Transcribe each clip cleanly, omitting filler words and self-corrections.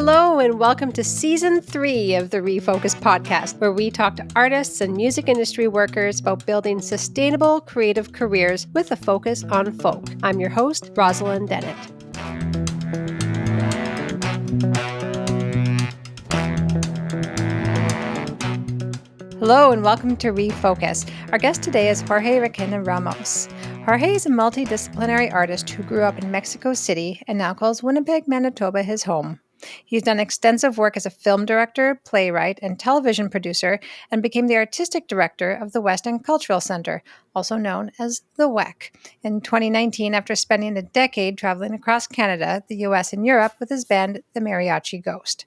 Hello and welcome to Season 3 of the ReFolkUs podcast, where we talk to artists and music industry workers about building sustainable, creative careers with a focus on folk. I'm your host, Rosalind Dennett. Hello and welcome to ReFolkUs. Our guest today is Jorge Requena Ramos. Jorge is a multi-disciplinary artist who grew up in Mexico City and now calls Winnipeg, Manitoba his home. He's done extensive work as a film director, playwright, and television producer, and became the artistic director of the West End Cultural Centre, also known as the WECC, in 2019 after spending a decade traveling across Canada, the US, and Europe with his band, the Mariachi Ghost.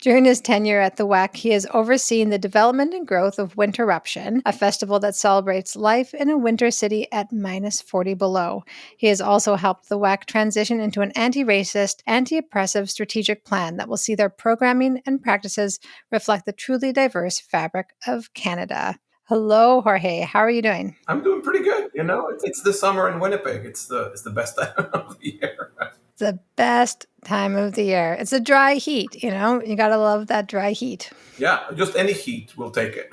During his tenure at the WECC, he has overseen the development and growth of Winterruption, a festival that celebrates life in a winter city at minus 40 below. He has also helped the WECC transition into an anti-racist, anti-oppressive strategic plan that will see their programming and practices reflect the truly diverse fabric of Canada. Hello, Jorge. How are you doing? I'm doing pretty good. You know, it's the summer in Winnipeg. It's the best time of the year. The best time of the year. It's a dry heat, you know? You gotta love that dry heat. Yeah, just any heat, we'll take it.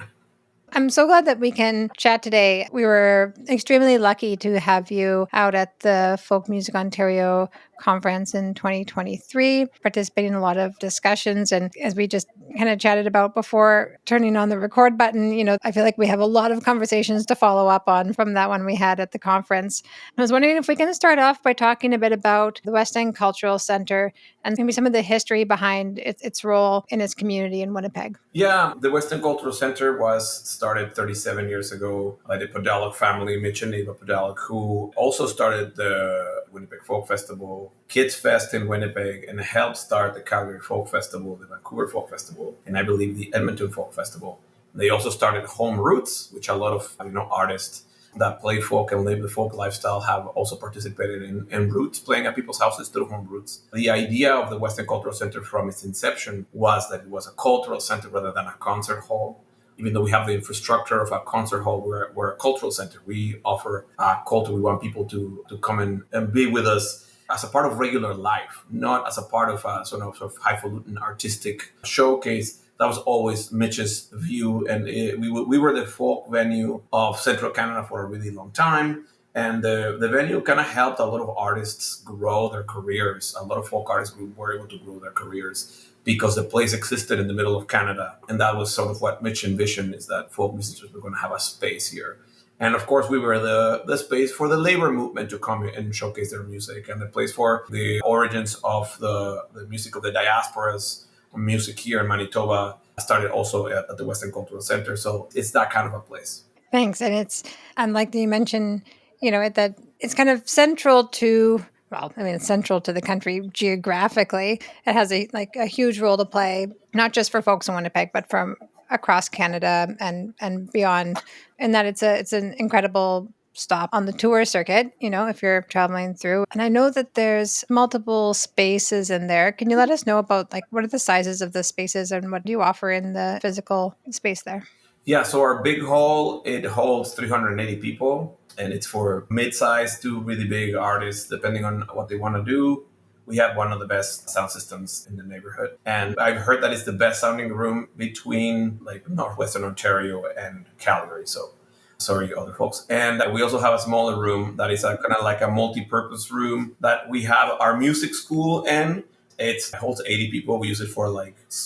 I'm so glad that we can chat today. We were extremely lucky to have you out at the Folk Music Ontario conference in 2023, participating in a lot of discussions. And as we just kind of chatted about before turning on the record button, you know, I feel like we have a lot of conversations to follow up on from that one we had at the conference. I was wondering if we can start off by talking a bit about the West End Cultural Centre and maybe some of the history behind its role in its community in Winnipeg. Yeah, the West End Cultural Centre was started 37 years ago by the Podolak family, Mitch and Eva Podolak, who also started the Winnipeg Folk Festival, Kids Fest in Winnipeg, and helped start the Calgary Folk Festival, the Vancouver Folk Festival, and I believe the Edmonton Folk Festival. They also started Home Roots, which a lot of artists that play folk and live the folk lifestyle have also participated in Roots, playing at people's houses through Home Roots. The idea of the West End Cultural Centre from its inception was that it was a cultural centre rather than a concert hall. Even though we have the infrastructure of a concert hall, we're a cultural centre. We offer culture. We want people to come in and be with us as a part of regular life, not as a part of a sort of highfalutin artistic showcase. That was always Mitch's view. And we were the folk venue of Central Canada for a really long time. And the venue kind of helped a lot of artists grow their careers. A lot of folk artists were able to grow their careers because the place existed in the middle of Canada. And that was sort of what Mitch envisioned, is that folk musicians were going to have a space here. And of course, we were the space for the labor movement to come and showcase their music, and the place for the origins of the music of the diasporas. Music here in Manitoba started also at the West End Cultural Centre. So it's that kind of a place. Thanks. And it's, like you mentioned, that it's kind of central to, it's central to the country geographically. It has a huge role to play, not just for folks in Winnipeg, but from across Canada and beyond, in that it's an incredible stop on the tour circuit, if you're traveling through. And I know that there's multiple spaces in there. Can you let us know about what are the sizes of the spaces and what do you offer in the physical space there? Yeah, so our big hall, it holds 380 people, and it's for mid-sized to really big artists, depending on what they want to do. We have one of the best sound systems in the neighborhood. And I've heard that it's the best sounding room between Northwestern Ontario and Calgary. So sorry, other folks. And we also have a smaller room that is kind of like a multi-purpose room that we have our music school in. It holds 80 people. We use it for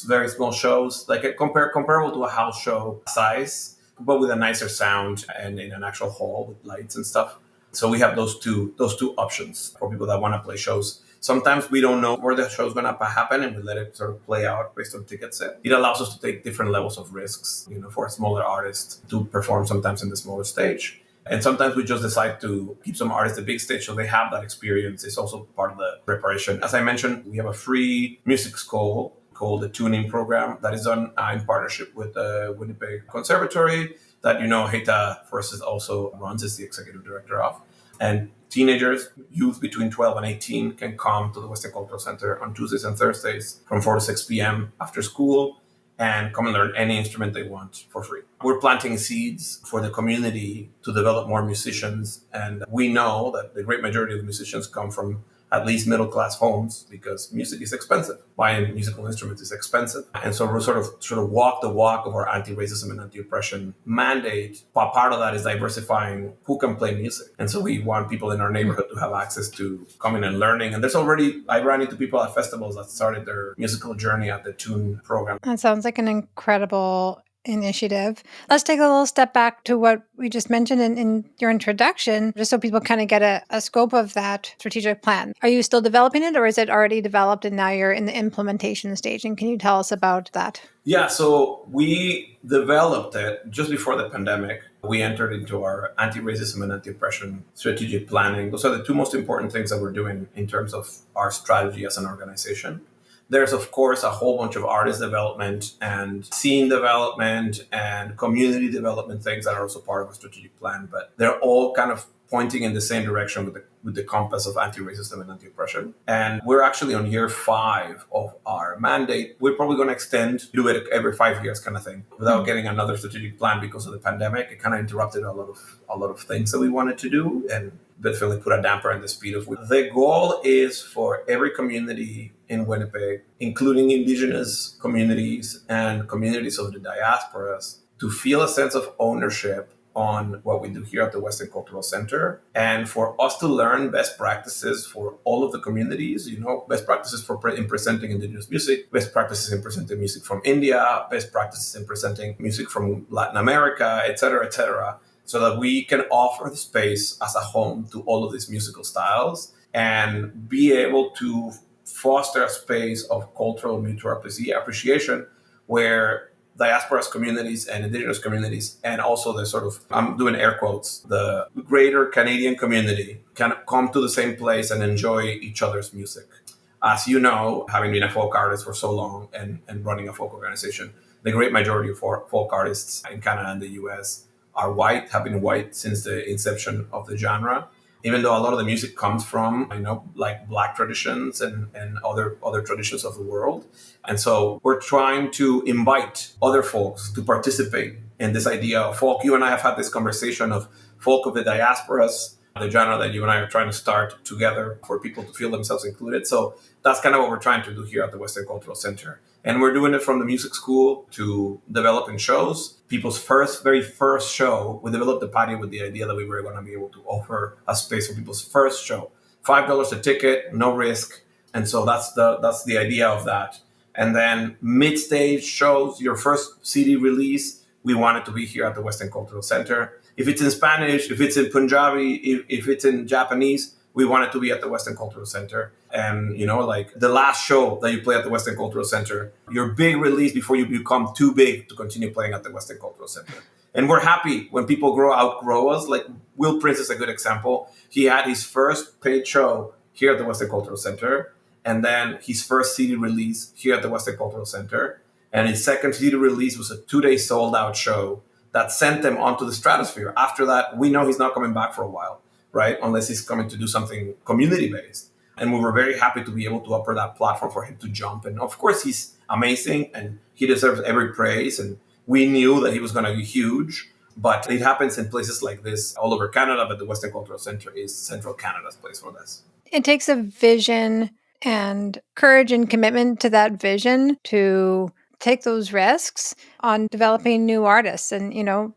very small shows, comparable to a house show size, but with a nicer sound and in an actual hall with lights and stuff. So we have those two options for people that want to play shows. Sometimes we don't know where the show's going to happen, and we let it sort of play out based on ticket set. It allows us to take different levels of risks, for a smaller artist to perform sometimes in the smaller stage. And sometimes we just decide to keep some artists at the big stage so they have that experience. It's also part of the preparation. As I mentioned, we have a free music school called the Tuning Program that is done in partnership with the Winnipeg Conservatory that, Heta Forces also runs, is the executive director of. And teenagers, youth between 12 and 18 can come to the West End Cultural Centre on Tuesdays and Thursdays from 4 to 6 p.m. after school and come and learn any instrument they want for free. We're planting seeds for the community to develop more musicians. And we know that the great majority of the musicians come from at least middle class homes, because music is expensive. Buying musical instruments is expensive. And so we're sort of walk the walk of our anti-racism and anti-oppression mandate. But part of that is diversifying who can play music. And so we want people in our neighborhood to have access to coming and learning. And I ran into people at festivals that started their musical journey at the Tune program. That sounds like an incredible initiative. Let's take a little step back to what we just mentioned in your introduction, just so people kind of get a scope of that strategic plan. Are you still developing it, or is it already developed and now you're in the implementation stage? And can you tell us about that? Yeah, so we developed it just before the pandemic. We entered into our anti-racism and anti-oppression strategic planning. Those are the two most important things that we're doing in terms of our strategy as an organization. There's, of course, a whole bunch of artist development and scene development and community development things that are also part of a strategic plan, but they're all kind of pointing in the same direction with the compass of anti-racism and anti-oppression. And we're actually on year 5 of our mandate. We're probably going to do it every 5 years kind of thing, without getting another strategic plan because of the pandemic. It kind of interrupted a lot of things that we wanted to do, and definitely put a damper on the speed of it. The goal is for every community in Winnipeg, including Indigenous communities and communities of the diasporas, to feel a sense of ownership on what we do here at the Western Cultural Center, and for us to learn best practices for all of the communities, best practices in presenting Indigenous music, best practices in presenting music from India, best practices in presenting music from Latin America, et cetera, so that we can offer the space as a home to all of these musical styles and be able to foster a space of cultural mutual appreciation where diasporas communities and Indigenous communities, and also the sort of, I'm doing air quotes, the greater Canadian community can come to the same place and enjoy each other's music. As you know, having been a folk artist for so long and running a folk organization, the great majority of folk artists in Canada and the US are white, have been white since the inception of the genre. Even though a lot of the music comes from, like Black traditions and other traditions of the world. And so we're trying to invite other folks to participate in this idea of folk. You and I have had this conversation of folk of the diasporas, the genre that you and I are trying to start together for people to feel themselves included. So that's kind of what we're trying to do here at the Western Cultural Center. And we're doing it from the music school to developing shows. People's very first show, we developed the patio with the idea that we were going to be able to offer a space for people's first show. $5 a ticket, no risk. And so that's the idea of that. And then mid-stage shows, your first CD release, we want it to be here at the Western Cultural Center. If it's in Spanish, if it's in Punjabi, if it's in Japanese, we want it to be at the Western Cultural Center. And, like the last show that you play at the Western Cultural Center, your big release before you become too big to continue playing at the Western Cultural Center. And we're happy when people outgrow us. Like Will Prince is a good example. He had his first paid show here at the Western Cultural Center, and then his first CD release here at the Western Cultural Center. And his second CD release was a 2-day sold-out show that sent them onto the stratosphere. After that, we know he's not coming back for a while, right? Unless he's coming to do something community-based. And we were very happy to be able to offer that platform for him to jump. And of course, he's amazing and he deserves every praise. And we knew that he was going to be huge. But it happens in places like this all over Canada, but the Western Cultural Center is Central Canada's place for this. It takes a vision and courage and commitment to that vision to take those risks on developing new artists. And,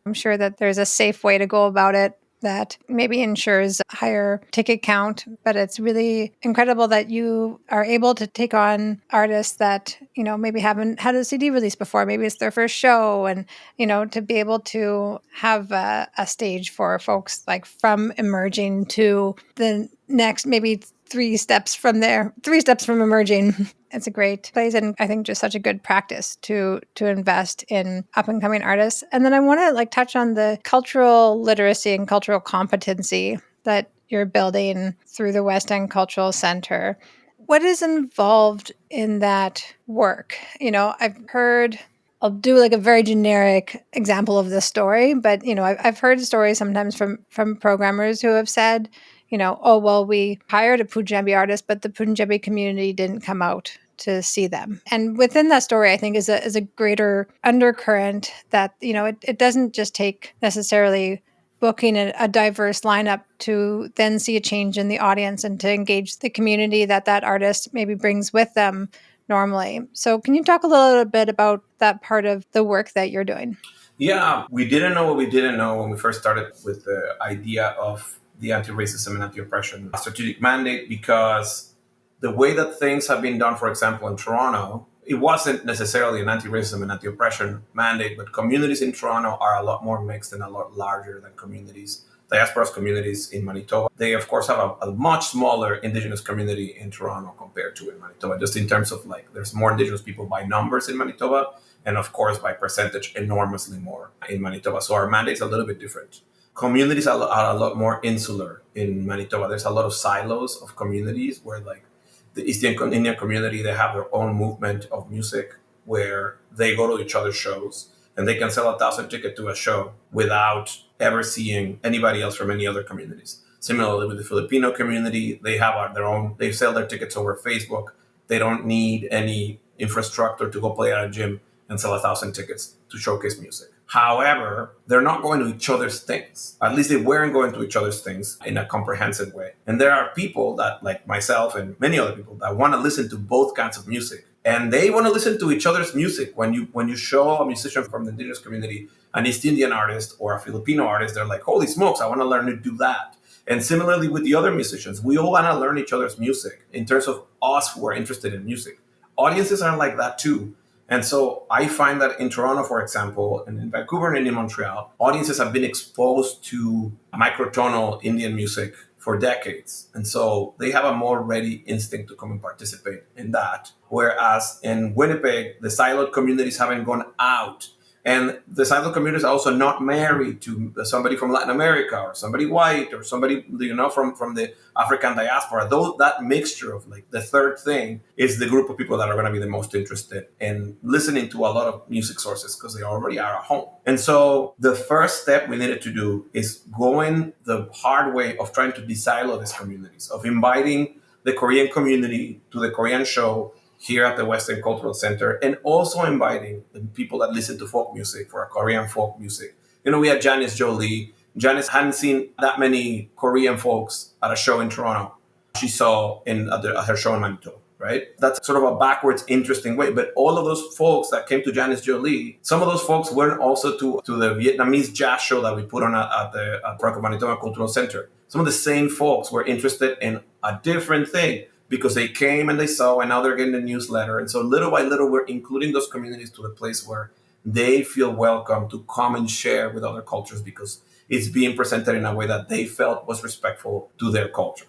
I'm sure that there's a safe way to go about it that maybe ensures a higher ticket count, but it's really incredible that you are able to take on artists that, maybe haven't had a CD release before. Maybe it's their first show, and, to be able to have a stage for folks like from emerging to the next, maybe 3 steps from emerging. It's a great place, and I think just such a good practice to invest in up-and-coming artists. And then I want to touch on the cultural literacy and cultural competency that you're building through the West End Cultural Center. What is involved in that work? I've heard, I'll do a very generic example of this story, but I've heard stories sometimes from programmers who have said, we hired a Punjabi artist, but the Punjabi community didn't come out to see them. And within that story, I think is a greater undercurrent that, it doesn't just take necessarily booking a diverse lineup to then see a change in the audience and to engage the community that artist maybe brings with them normally. So can you talk a little bit about that part of the work that you're doing? Yeah, we didn't know what we didn't know when we first started with the idea of the anti-racism and anti-oppression strategic mandate, because the way that things have been done, for example, in Toronto, it wasn't necessarily an anti-racism and anti-oppression mandate, but communities in Toronto are a lot more mixed and a lot larger than communities, diaspora communities in Manitoba. They, of course, have a much smaller Indigenous community in Toronto compared to in Manitoba, just in terms of like, there's more Indigenous people by numbers in Manitoba, and of course, by percentage, enormously more in Manitoba. So our mandate's a little bit different. Communities are a lot more insular in Manitoba. There's a lot of silos of communities where, like, the East Indian community, they have their own movement of music where they go to each other's shows and they can sell 1,000 tickets to a show without ever seeing anybody else from any other communities. Similarly, with the Filipino community, they have their own, they sell their tickets over Facebook. They don't need any infrastructure to go play at a gym and sell 1,000 tickets to showcase music. However, they're not going to each other's things. At least they weren't going to each other's things in a comprehensive way. And there are people that, like myself and many other people, that want to listen to both kinds of music. And they want to listen to each other's music. When you show a musician from the Indigenous community, an East Indian artist or a Filipino artist, they're like, holy smokes, I want to learn to do that. And similarly with the other musicians, we all want to learn each other's music in terms of us who are interested in music. Audiences are like that too. And so I find that in Toronto, for example, and in Vancouver and in Montreal, audiences have been exposed to microtonal Indian music for decades. And so they have a more ready instinct to come and participate in that. Whereas in Winnipeg, the siloed communities haven't gone out. And the siloed communities are also not married to somebody from Latin America or somebody white or somebody, from the African diaspora. That mixture of, like, the third thing is the group of people that are going to be the most interested in listening to a lot of music sources because they already are at home. And so the first step we needed to do is going the hard way of trying to de-silo these communities, of inviting the Korean community to the Korean show here at the Western Cultural Center, and also inviting the people that listen to folk music for a Korean folk music. We had Janice Jolie. Janice hadn't seen that many Korean folks at a show in Toronto. She saw at her show in Manitoba, right? That's sort of a backwards, interesting way. But all of those folks that came to Janice Jolie, some of those folks went also to the Vietnamese jazz show that we put on at the Manitoba Cultural Center. Some of the same folks were interested in a different thing, because they came and they saw, and now they're getting the newsletter. And so little by little, we're including those communities to the place where they feel welcome to come and share with other cultures, because it's being presented in a way that they felt was respectful to their culture.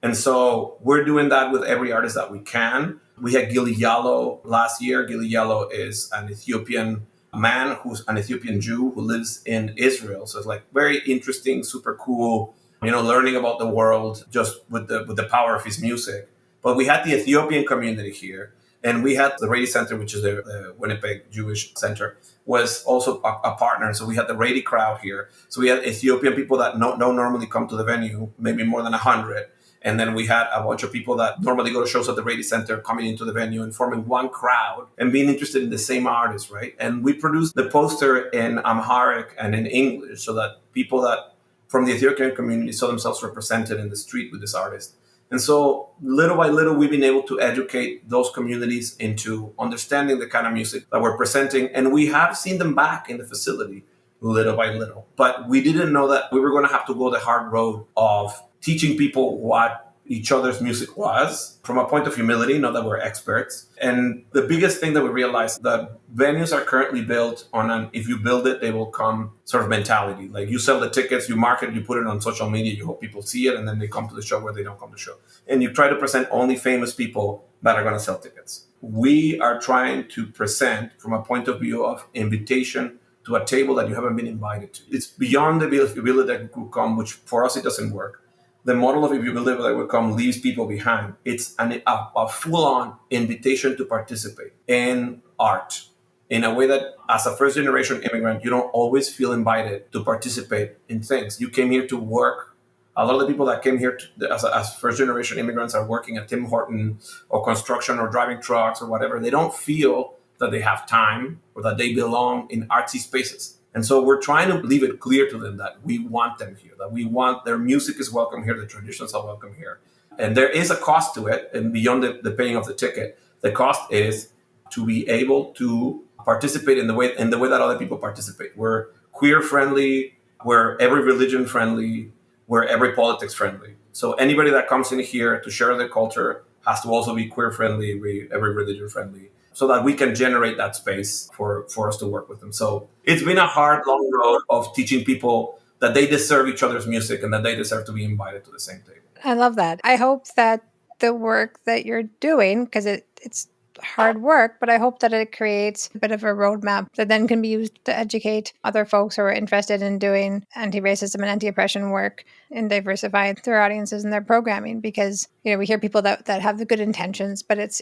And so we're doing that with every artist that we can. We had Gili Yalo last year. Gili Yalo is an Ethiopian man who's an Ethiopian Jew who lives in Israel. So it's like very interesting, super cool, learning about the world just with the power of his music. But we had the Ethiopian community here, and we had the Rady Center, which is the Winnipeg Jewish Center, was also a partner. So we had the Rady crowd here. So we had Ethiopian people that don't normally come to the venue, maybe more than 100. And then we had a bunch of people that normally go to shows at the Rady Center coming into the venue and forming one crowd and being interested in the same artist, right? And we produced the poster in Amharic and in English so that people that from the Ethiopian community saw themselves represented in the street with this artist. And so little by little, we've been able to educate those communities into understanding the kind of music that we're presenting. And we have seen them back in the facility little by little. But we didn't know that we were going to have to go the hard road of teaching people what each other's music was from a point of humility, not that we're experts. And the biggest thing that we realized, that venues are currently built on an if you build it, they will come sort of mentality. Like, you sell the tickets, you market, you put it on social media, you hope people see it, and then they come to the show where they don't come to the show. And you try to present only famous people that are going to sell tickets. We are trying to present from a point of view of invitation to a table that you haven't been invited to. It's beyond the ability that could come, which for us, it doesn't work. The model of if you believe that will come leaves people behind. It's a full-on invitation to participate in art in a way that, as a first-generation immigrant, you don't always feel invited to participate in things. You came here to work. A lot of the people that came here as first-generation immigrants are working at Tim Horton or construction or driving trucks or whatever. They don't feel that they have time or that they belong in artsy spaces. And so we're trying to leave it clear to them that we want them here, that we want their music is welcome here, the traditions are welcome here. And there is a cost to it, and beyond the paying of the ticket, the cost is to be able to participate in the way that other people participate. We're queer friendly, we're every religion friendly, we're every politics friendly. So anybody that comes in here to share their culture has to also be queer friendly, every religion friendly, so that we can generate that space for us to work with them. So it's been a hard, long road of teaching people that they deserve each other's music and that they deserve to be invited to the same table. I love that. I hope that the work that you're doing, because it's hard work, but I hope that it creates a bit of a roadmap that then can be used to educate other folks who are interested in doing anti-racism and anti-oppression work and diversifying their audiences and their programming. Because, we hear people that have the good intentions, but it's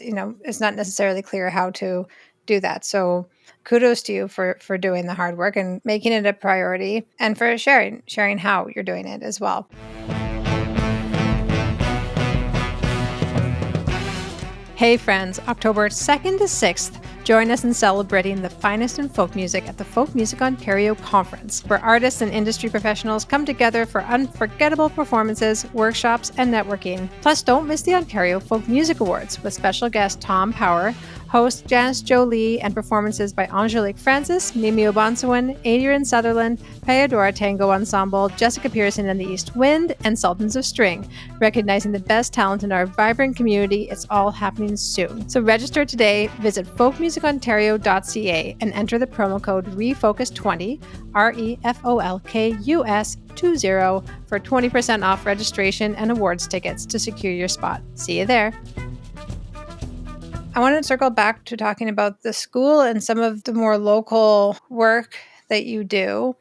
not necessarily clear how to do that. So kudos to you for doing the hard work and making it a priority, and for sharing how you're doing it as well. Hey friends, October 2nd to 6th, join us in celebrating the finest in folk music at the Folk Music Ontario Conference, where artists and industry professionals come together for unforgettable performances, workshops, and networking. Plus, don't miss the Ontario Folk Music Awards with special guest Tom Power, host Janice Jolie, and performances by Angelique Francis, Mimi Obansawin, Adrian Sutherland, Payadora Tango Ensemble, Jessica Pearson and the East Wind, and Sultans of String. Recognizing the best talent in our vibrant community, it's all happening soon. So register today, visit folkmusicontario.ca and enter the promo code REFOCUS20, REFOLKUS20 for 20% off registration and awards tickets to secure your spot. See you there. I wanted to circle back to talking about the school and some of the more local work that you do.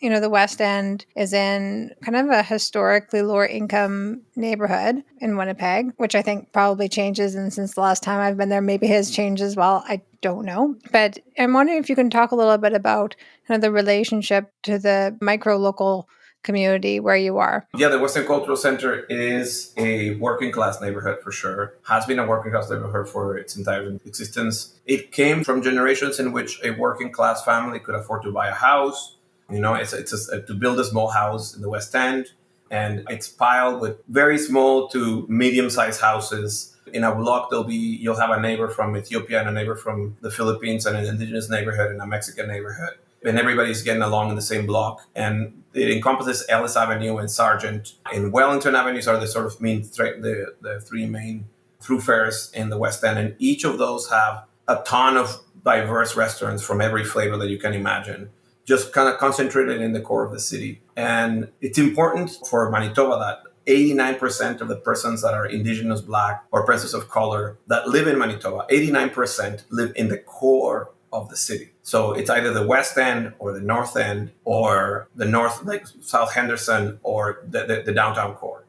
The West End is in kind of a historically lower income neighborhood in Winnipeg, which I think probably changes. And since the last time I've been there, maybe has changed as well. I don't know. But I'm wondering if you can talk a little bit about kind of the relationship to the micro local community where you are. Yeah, the Western Cultural Center is a working class neighborhood for sure. Has been a working class neighborhood for its entire existence. It came from generations in which a working class family could afford to buy a house. To build a small house in the West End, and it's piled with very small to medium-sized houses. In a block, you'll have a neighbor from Ethiopia and a neighbor from the Philippines and an indigenous neighborhood and a Mexican neighborhood. And everybody's getting along in the same block. And it encompasses Ellis Avenue and Sargent. And Wellington Avenues are the sort of the three main thoroughfares in the West End. And each of those have a ton of diverse restaurants from every flavor that you can imagine, just kind of concentrated in the core of the city. And it's important for Manitoba that 89% of the persons that are Indigenous, Black, or persons of color that live in Manitoba, 89% live in the core of the city. So it's either the West End or the North End or the North, like South Henderson, or the downtown core.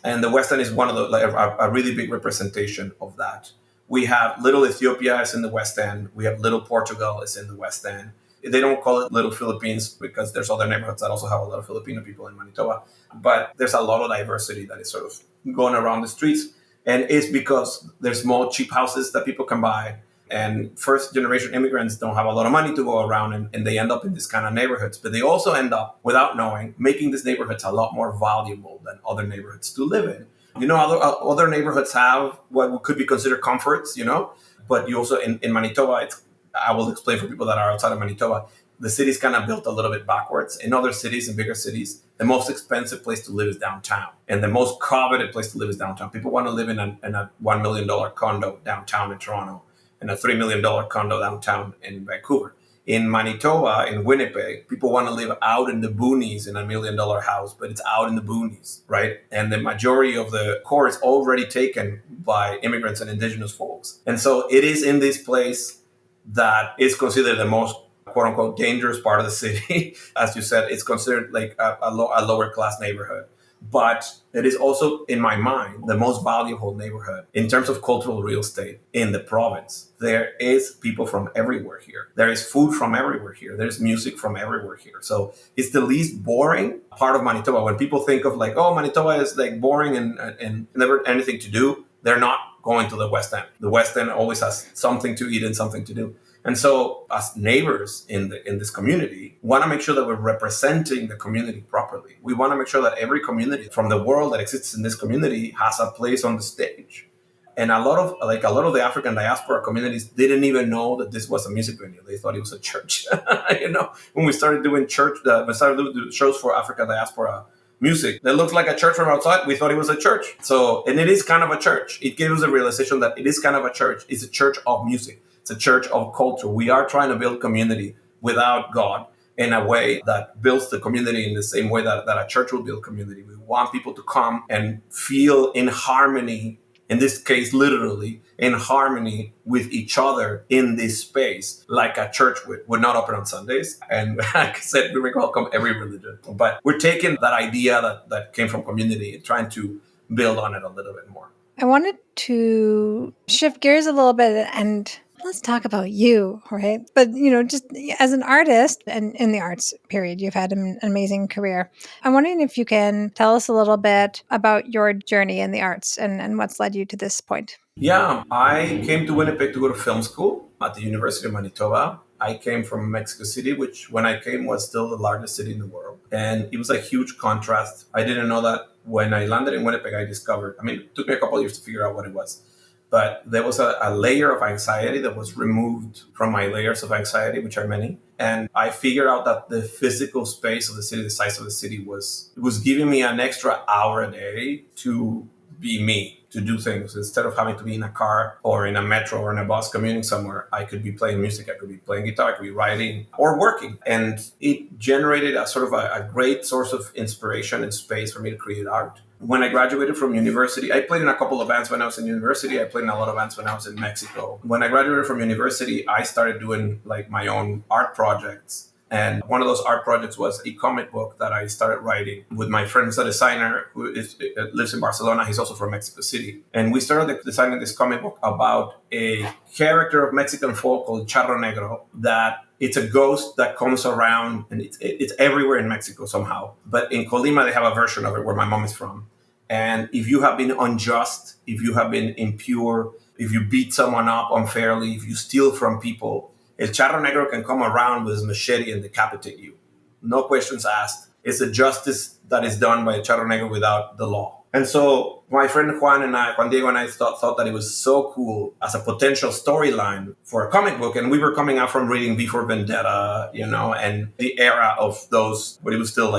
And the West End is one of a really big representation of that. We have Little Ethiopia is in the West End. We have Little Portugal is in the West End. They don't call it Little Philippines because there's other neighborhoods that also have a lot of Filipino people in Manitoba. But there's a lot of diversity that is sort of going around the streets. And it's because there's small, cheap houses that people can buy. And first-generation immigrants don't have a lot of money to go around, and they end up in these kind of neighborhoods. But they also end up, without knowing, making these neighborhoods a lot more valuable than other neighborhoods to live in. Other neighborhoods have what could be considered comforts, But you also, in Manitoba, I will explain for people that are outside of Manitoba, the city's kind of built a little bit backwards. In other cities, in bigger cities, the most expensive place to live is downtown. And the most coveted place to live is downtown. People want to live in a $1 million condo downtown in Toronto and a $3 million condo downtown in Vancouver. In Manitoba, in Winnipeg, people want to live out in the boonies in a $1 million house, but it's out in the boonies, right? And the majority of the core is already taken by immigrants and Indigenous folks. And so it is in this place that is considered the most, quote unquote, dangerous part of the city. As you said, it's considered like a lower class neighborhood. But it is also, in my mind, the most valuable neighborhood in terms of cultural real estate in the province. There is people from everywhere here. There is food from everywhere here. There's music from everywhere here. So it's the least boring part of Manitoba. When people think of Manitoba is like boring and never anything to do, they're not going to the West End. The West End always has something to eat and something to do. And so as neighbors in this community, we want to make sure that we're representing the community properly. We want to make sure that every community from the world that exists in this community has a place on the stage. And a lot of the African diaspora communities didn't even know that this was a music venue. They thought it was a church. When we started doing shows for African diaspora music that looks like a church from outside, we thought it was a church. So, and it is kind of a church. It gave us a realization that it is kind of a church. It's a church of music. It's a church of culture. We are trying to build community without God in a way that builds the community in the same way that a church will build community. We want people to come and feel in harmony, in this case, literally in harmony with each other in this space, like a church would. We're not open on Sundays. And like I said, we welcome every religion. But we're taking that idea that came from community and trying to build on it a little bit more. I wanted to shift gears a little bit and let's talk about you, right? But, just as an artist and in the arts period, you've had an amazing career. I'm wondering if you can tell us a little bit about your journey in the arts and what's led you to this point. Yeah, I came to Winnipeg to go to film school at the University of Manitoba. I came from Mexico City, which when I came was still the largest city in the world. And it was a huge contrast. I didn't know that when I landed in Winnipeg, I discovered, it took me a couple of years to figure out what it was. But there was a layer of anxiety that was removed from my layers of anxiety, which are many. And I figured out that the physical space of the city, the size of the city was giving me an extra hour a day to be me, to do things. Instead of having to be in a car or in a metro or in a bus commuting somewhere, I could be playing music, I could be playing guitar, I could be writing or working. And it generated a sort of a great source of inspiration and space for me to create art. When I graduated from university, I played in a couple of bands when I was in university. I played in a lot of bands when I was in Mexico. When I graduated from university, I started doing like my own art projects. And one of those art projects was a comic book that I started writing with my friend who's a designer who lives in Barcelona. He's also from Mexico City. And we started designing this comic book about a character of Mexican folk called Charro Negro that it's a ghost that comes around, and it's everywhere in Mexico somehow. But in Colima, they have a version of it where my mom is from. And if you have been unjust, if you have been impure, if you beat someone up unfairly, if you steal from people, El Charro Negro can come around with his machete and decapitate you. No questions asked. It's a justice that is done by a Charro Negro without the law. And so my friend Juan Diego and I thought that it was so cool as a potential storyline for a comic book. And we were coming out from reading V for Vendetta, and the era of those, but it was still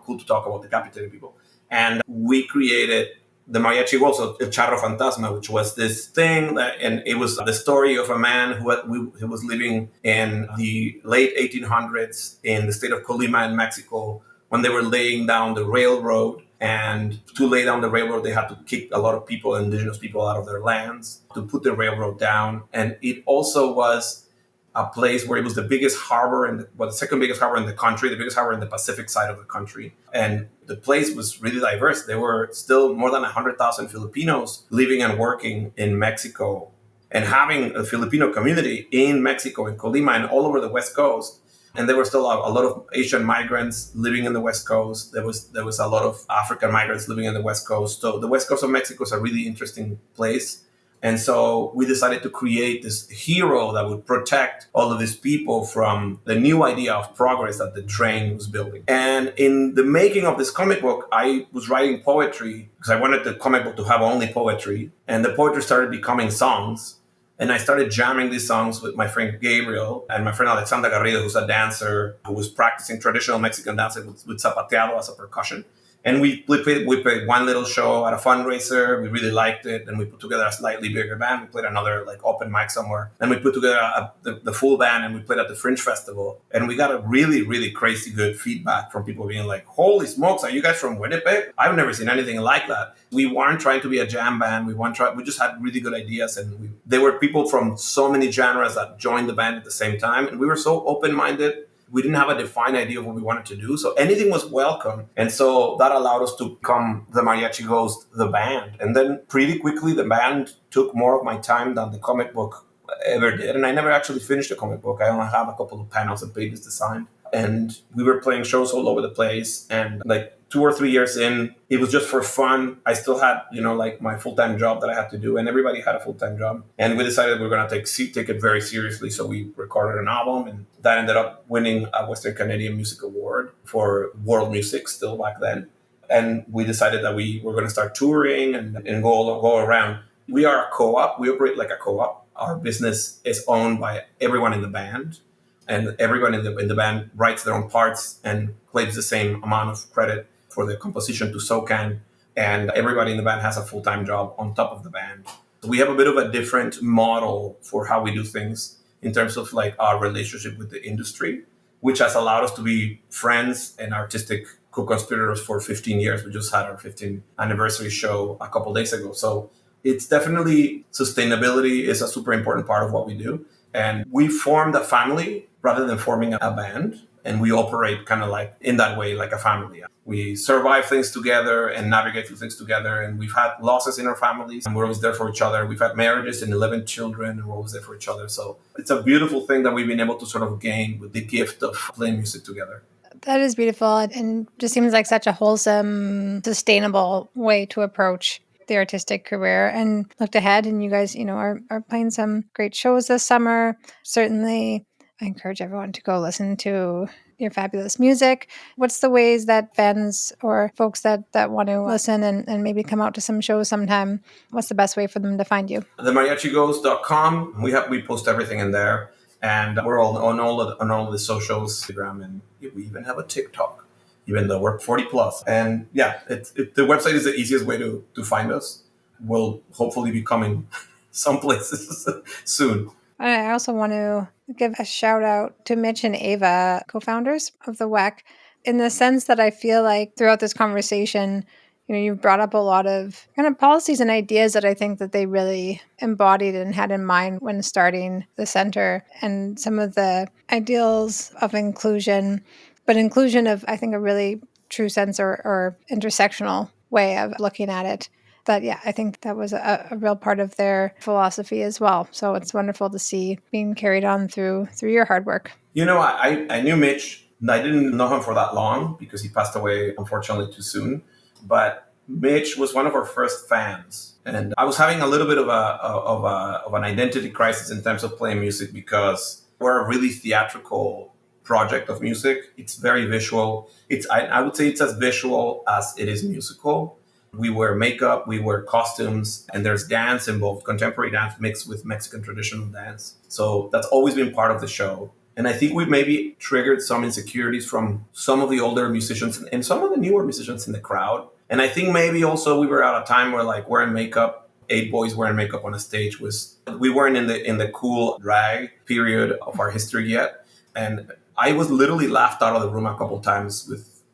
cool to talk about decapitating people. And we created the Mariachi Ghost, El Charro Fantasma, which was this thing and it was the story of a man who was living in the late 1800s in the state of Colima in Mexico when they were laying down the railroad. And to lay down the railroad, they had to kick a lot of people, indigenous people, out of their lands to put the railroad down. And it also was a place where it was the biggest harbor, the second biggest harbor in the country, the biggest harbor in the Pacific side of the country. And the place was really diverse. There were still more than 100,000 Filipinos living and working in Mexico, and having a Filipino community in Mexico, in Colima, and all over the West Coast. And there were still a lot of Asian migrants living in the West Coast. There was a lot of African migrants living in the West Coast. So the West Coast of Mexico is a really interesting place. And so we decided to create this hero that would protect all of these people from the new idea of progress that the train was building. And in the making of this comic book, I was writing poetry because I wanted the comic book to have only poetry. And the poetry started becoming songs. And I started jamming these songs with my friend Gabriel and my friend Alexandra Garrido, who's a dancer who was practicing traditional Mexican dance with zapateado as a percussion. And we played one little show at a fundraiser. We really liked it. And we put together a slightly bigger band. We played another open mic somewhere. And we put together the full band, and we played at the Fringe Festival. And we got a really, really crazy good feedback from people being like, holy smokes, are you guys from Winnipeg? I've never seen anything like that. We weren't trying to be a jam band. We just had really good ideas. And there were people from so many genres that joined the band at the same time. And we were so open-minded. We didn't have a defined idea of what we wanted to do. So anything was welcome. And so that allowed us to become the Mariachi Ghost, the band. And then pretty quickly, the band took more of my time than the comic book ever did. And I never actually finished the comic book. I only have a couple of panels and pages designed. And we were playing shows all over the place. And 2 or 3 years in, it was just for fun. I still had, like my full-time job that I had to do, and everybody had a full-time job. And we decided we were going to take it very seriously. So we recorded an album, and that ended up winning a Western Canadian Music Award for world music still back then. And we decided that we were going to start touring and go around. We are a co-op. We operate like a co-op. Our business is owned by everyone in the band, and everyone in the band writes their own parts and claims the same amount of credit for the composition to SOCAN, and everybody in the band has a full-time job on top of the band. So we have a bit of a different model for how we do things in terms of like our relationship with the industry, which has allowed us to be friends and artistic co-conspirators for 15 years. We just had our 15th anniversary show a couple days ago. So it's definitely, sustainability is a super important part of what we do. And we formed a family rather than forming a band. And we operate kind of like in that way, like a family. We survive things together and navigate through things together. And we've had losses in our families, and we're always there for each other. We've had marriages and 11 children, and we're always there for each other. So it's a beautiful thing that we've been able to sort of gain with the gift of playing music together. That is beautiful, and just seems like such a wholesome, sustainable way to approach the artistic career. And looked ahead, and you guys, are playing some great shows this summer. Certainly, I encourage everyone to go listen to your fabulous music. What's the ways that fans or folks that want to listen and maybe come out to some shows sometime, what's the best way for them to find you? The MariachiGhost.com. We post everything in there. And we're all on all the socials, Instagram, and we even have a TikTok, even though we're 40 plus. And yeah, the website is the easiest way to find us. We'll hopefully be coming some places soon. I also want to give a shout out to Mitch and Ava, co-founders of the WECC, in the sense that I feel like throughout this conversation, you've brought up a lot of kind of policies and ideas that I think that they really embodied and had in mind when starting the center, and some of the ideals of inclusion, but inclusion of, I think, a really true sense or intersectional way of looking at it. But yeah, I think that was a real part of their philosophy as well. So it's wonderful to see being carried on through your hard work. I knew Mitch. I didn't know him for that long because he passed away, unfortunately, too soon. But Mitch was one of our first fans. And I was having a little bit of an identity crisis in terms of playing music, because we're a really theatrical project of music. It's very visual. I would say it's as visual as it is musical. We wear makeup, we wear costumes, and there's dance involved, contemporary dance mixed with Mexican traditional dance. So that's always been part of the show. And I think we maybe triggered some insecurities from some of the older musicians and some of the newer musicians in the crowd. And I think maybe also we were at a time where like wearing makeup, 8 boys wearing makeup on a stage we weren't in the cool drag period of our history yet. And I was literally laughed out of the room a couple times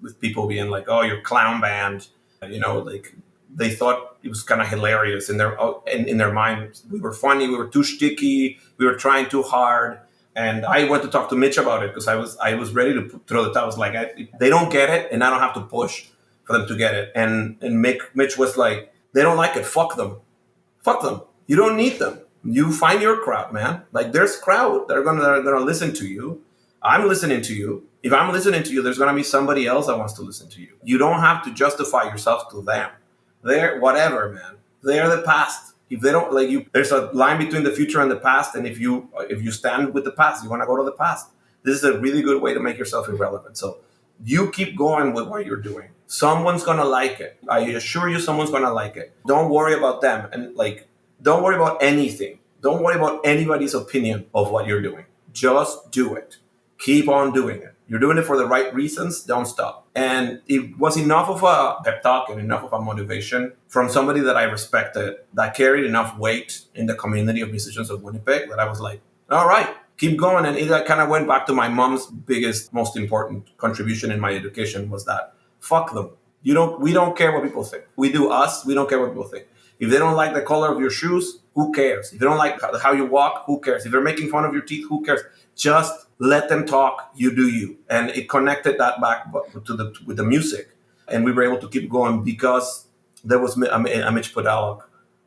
with people being like, "Oh, you're clown band." Like they thought it was kind of hilarious in their mind. We were funny, we were too sticky, we were trying too hard. And I went to talk to Mitch about it because I was ready to throw the towel. I was like, they don't get it, and I don't have to push for them to get it. And Mitch was like, they don't like it. Fuck them. You don't need them. You find your crowd, man. Like there's crowd that are gonna listen to you. I'm listening to you. If I'm listening to you, there's going to be somebody else that wants to listen to you. You don't have to justify yourself to them. They're whatever, man. They're the past. If they don't like you, there's a line between the future and the past. And if you stand with the past, you want to go to the past. This is a really good way to make yourself irrelevant. So you keep going with what you're doing. Someone's going to like it. I assure you, someone's going to like it. Don't worry about them. And don't worry about anything. Don't worry about anybody's opinion of what you're doing. Just do it. Keep on doing it. You're doing it for the right reasons. Don't stop. And it was enough of a pep talk and enough of a motivation from somebody that I respected, that carried enough weight in the community of musicians of Winnipeg, that I was like, all right, keep going. And it kind of went back to my mom's biggest, most important contribution in my education was that fuck them. We don't care what people think. We do us. We don't care what people think. If they don't like the color of your shoes, who cares? If they don't like how you walk, who cares? If they're making fun of your teeth, who cares? Just let them talk. You do you. And it connected that back with the music. And we were able to keep going because there was a Mitch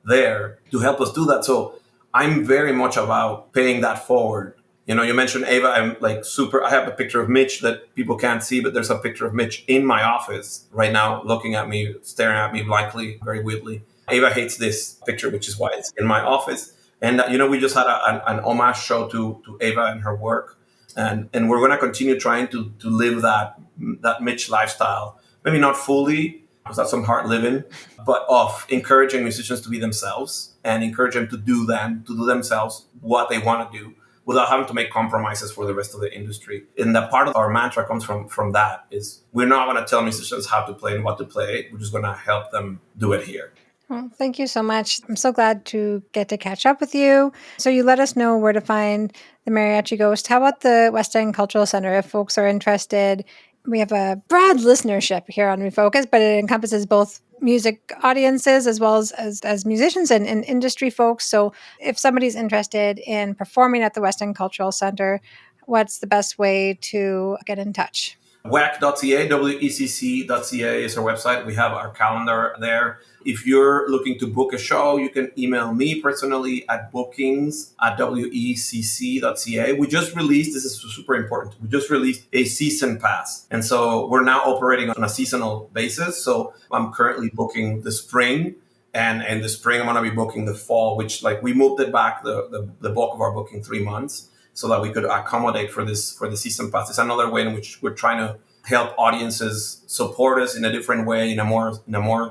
there to help us do that. So I'm very much about paying that forward You mentioned Ava. I'm like super. I have a picture of Mitch that people can't see, but there's a picture of Mitch in my office right now, looking at me, staring at me blankly, very weirdly. Ava hates this picture, which is why it's in my office. And we just had an homage show to Ava and her work, and we're going to continue trying to live that Mitch lifestyle. Maybe not fully, because that's some hard living, but of encouraging musicians to be themselves and encourage them to do themselves what they want to do without having to make compromises for the rest of the industry. And that part of our mantra comes from that is we're not going to tell musicians how to play and what to play. We're just going to help them do it here. Well, thank you so much. I'm so glad to get to catch up with you. So you let us know where to find the Mariachi Ghost. How about the West End Cultural Center if folks are interested? We have a broad listenership here on ReFolkUs, but it encompasses both music audiences as well as musicians and industry folks. So if somebody's interested in performing at the West End Cultural Center, what's the best way to get in touch? WECC.ca, WECC.ca is our website. We have our calendar there. If you're looking to book a show, you can email me personally at bookings@wecc.ca. We just released, this is super important, we just released a season pass. And so we're now operating on a seasonal basis. So I'm currently booking the spring. And in the spring, I'm going to be booking the fall, which we moved it back, the bulk of our booking 3 months, so that we could accommodate for the season pass. It's another way in which we're trying to help audiences support us in a different way, in a more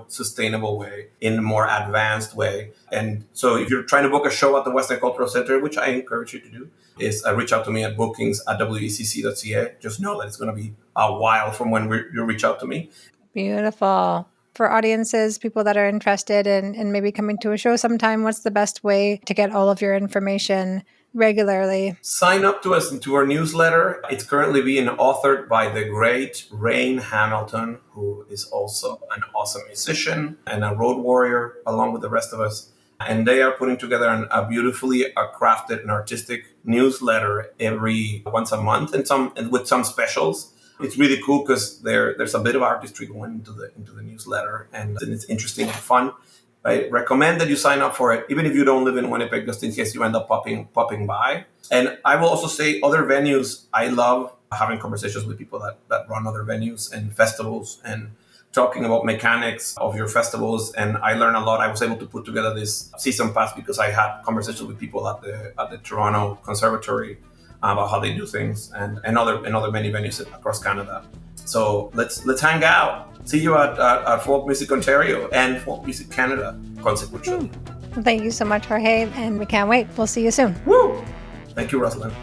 sustainable way, in a more advanced way. And so if you're trying to book a show at the West End Cultural Center, which I encourage you to do, is reach out to me at bookings@wecc.ca. Just know that it's going to be a while from when you reach out to me. Beautiful. For audiences, people that are interested in maybe coming to a show sometime, what's the best way to get all of your information regularly? Sign up to us into our newsletter. It's currently being authored by the great Rain Hamilton, who is also an awesome musician and a road warrior, along with the rest of us. And they are putting together a beautifully crafted and artistic newsletter every once a month, and with some specials. It's really cool because there's a bit of artistry going into the newsletter, and it's interesting and fun. I recommend that you sign up for it, even if you don't live in Winnipeg, just in case you end up popping by. And I will also say other venues. I love having conversations with people that run other venues and festivals and talking about mechanics of your festivals. And I learned a lot. I was able to put together this season pass because I had conversations with people at the Toronto Conservatory about how they do things, and other many venues across Canada. So let's hang out. See you at Folk Music Ontario and Folk Music Canada, consequently. Thank you so much, Jorge, and we can't wait. We'll see you soon. Woo! Thank you, Rosalind.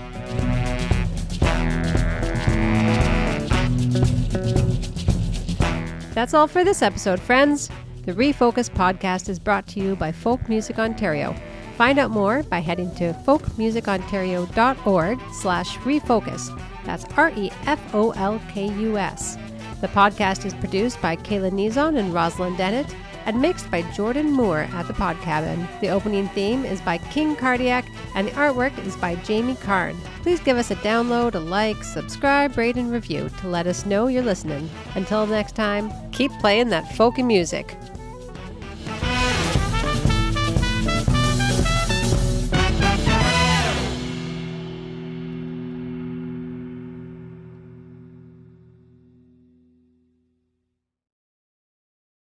That's all for this episode, friends. The ReFolkUs podcast is brought to you by Folk Music Ontario. Find out more by heading to folkmusicontario.org/refocus. That's ReFolkus. The podcast is produced by Kayla Nizon and Rosalind Dennett and mixed by Jordan Moore at the Pod Cabin. The opening theme is by King Cardiac and the artwork is by Jamie Karn. Please give us a download, a like, subscribe, rate, and review to let us know you're listening. Until next time, keep playing that folky music.